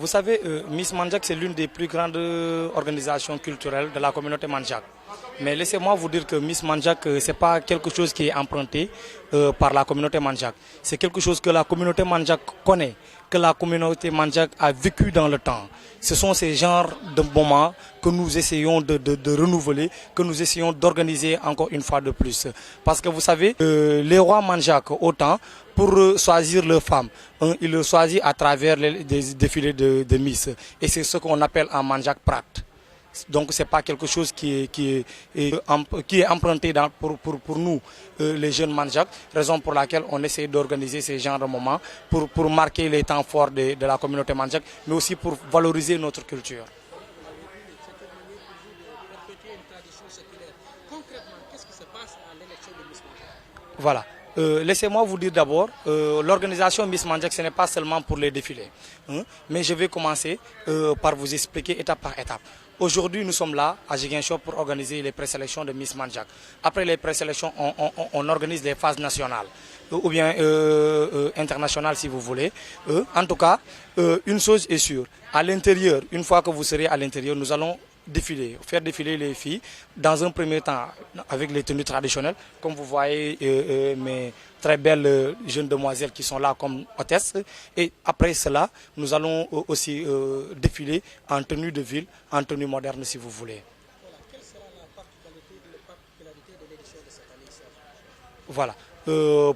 Vous savez, Miss Mandjak, c'est l'une des plus grandes organisations culturelles de la communauté Mandjak. Mais laissez-moi vous dire que Miss Mandjak, ce n'est pas quelque chose qui est emprunté par la communauté Mandjak. C'est quelque chose que la communauté Mandjak connaît, que la communauté Mandjak a vécu dans le temps. Ce sont ces genres de moments que nous essayons de renouveler, que nous essayons d'organiser encore une fois de plus. Parce que vous savez, les rois Mandjak, autant, pour choisir leurs femmes, ils le choisissent à travers les défilés de Miss. Et c'est ce qu'on appelle en Mandjak Prat. Donc ce n'est pas quelque chose qui est emprunté pour nous, les jeunes Mandjak, raison pour laquelle on essaie d'organiser ces genres de moments pour marquer les temps forts de la communauté Mandjak, mais aussi pour valoriser notre culture. Voilà. Laissez-moi vous dire d'abord, l'organisation Miss Mandjak, ce n'est pas seulement pour les défilés. Mais je vais commencer par vous expliquer étape par étape. Aujourd'hui, nous sommes là à Ziguinchor pour organiser les présélections de Miss Mandjak. Après les présélections, on organise les phases nationales ou bien internationales si vous voulez. En tout cas, une chose est sûre, à l'intérieur, une fois que vous serez à l'intérieur, nous allons faire défiler les filles dans un premier temps avec les tenues traditionnelles, comme vous voyez mes très belles jeunes demoiselles qui sont là comme hôtesses. Et après cela, nous allons aussi défiler en tenue de ville, en tenue moderne si vous voulez. Quelle sera la particularité de l'édition de cette année? Voilà.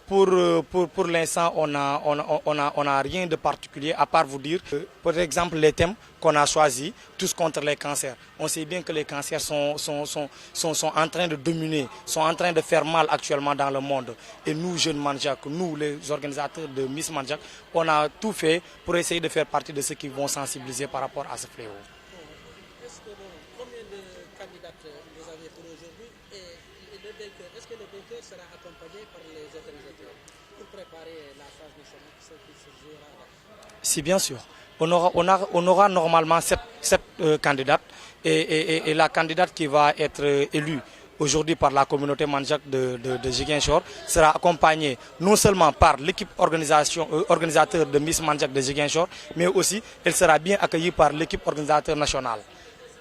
Pour l'instant, on n'a rien de particulier à part vous dire, par exemple, les thèmes qu'on a choisis, tous contre les cancers. On sait bien que les cancers sont en train de dominer, sont en train de faire mal actuellement dans le monde. Et nous, jeunes Mandjak, nous, les organisateurs de Miss Mandjak, on a tout fait pour essayer de faire partie de ceux qui vont sensibiliser par rapport à ce fléau. Combien de candidates vous avez pour aujourd'hui et est-ce que le vainqueur sera accompagné par les organisateurs pour préparer la phase nationale qui se jouera? Si, bien sûr. On aura normalement 7 candidates et la candidate qui va être élue aujourd'hui par la communauté Mandjak de Ziguinchor sera accompagnée non seulement par l'équipe organisateur de Miss Mandjak de Ziguinchor, mais aussi elle sera bien accueillie par l'équipe organisateur nationale.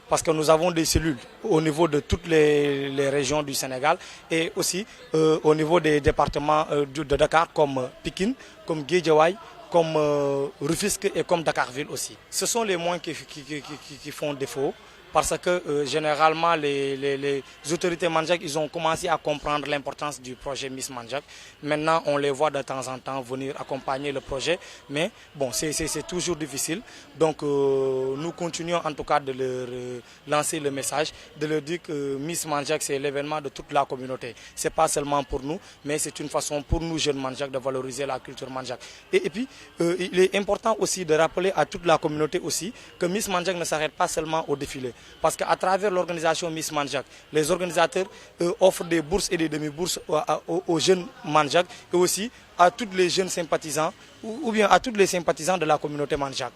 Parce que nous avons des cellules au niveau de toutes les régions du Sénégal et aussi au niveau des départements de Dakar comme Pikine, comme Guédiawaye, comme Rufisque et comme Dakarville aussi. Ce sont les moyens qui font défaut parce que généralement les autorités Mandjak, ils ont commencé à comprendre l'importance du projet Miss Mandjak. Maintenant, on les voit de temps en temps venir accompagner le projet, mais bon, c'est toujours difficile. Donc nous continuons en tout cas de leur lancer le message, de leur dire que Miss Mandjak, c'est l'événement de toute la communauté. Ce n'est pas seulement pour nous, mais c'est une façon pour nous, jeunes Mandjak, de valoriser la culture Mandjak. Et puis, il est important aussi de rappeler à toute la communauté aussi que Miss Mandjak ne s'arrête pas seulement au défilé. Parce qu'à travers l'organisation Miss Mandjak, les organisateurs offrent des bourses et des demi-bourses aux jeunes Mandjak et aussi à tous les jeunes sympathisants ou bien à tous les sympathisants de la communauté Mandjak.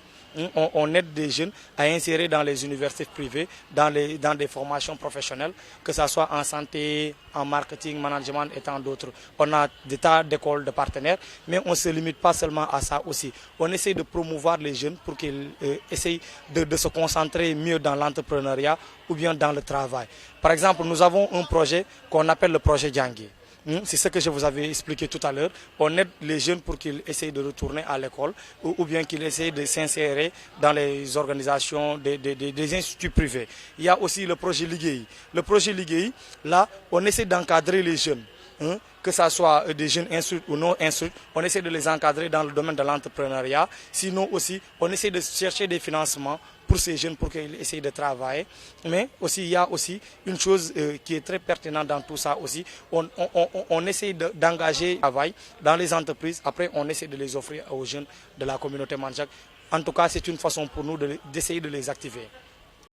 On aide des jeunes à insérer dans les universités privées, dans des formations professionnelles, que ce soit en santé, en marketing, management et tant d'autres. On a des tas d'écoles de partenaires, mais on ne se limite pas seulement à ça aussi. On essaie de promouvoir les jeunes pour qu'ils essayent de se concentrer mieux dans l'entrepreneuriat ou bien dans le travail. Par exemple, nous avons un projet qu'on appelle le projet Djangui. C'est ce que je vous avais expliqué tout à l'heure. On aide les jeunes pour qu'ils essayent de retourner à l'école ou bien qu'ils essayent de s'insérer dans les organisations des instituts privés. Il y a aussi le projet Liguei. Le projet Liguei, là, on essaie d'encadrer les jeunes. Que ce soit des jeunes instruits ou non instruits, on essaie de les encadrer dans le domaine de l'entrepreneuriat. Sinon aussi, on essaie de chercher des financements pour ces jeunes pour qu'ils essayent de travailler. Mais aussi, il y a aussi une chose qui est très pertinente dans tout ça aussi. On essaie d'engager le travail dans les entreprises. Après, on essaie de les offrir aux jeunes de la communauté Mandjak. En tout cas, c'est une façon pour nous d'essayer de les activer.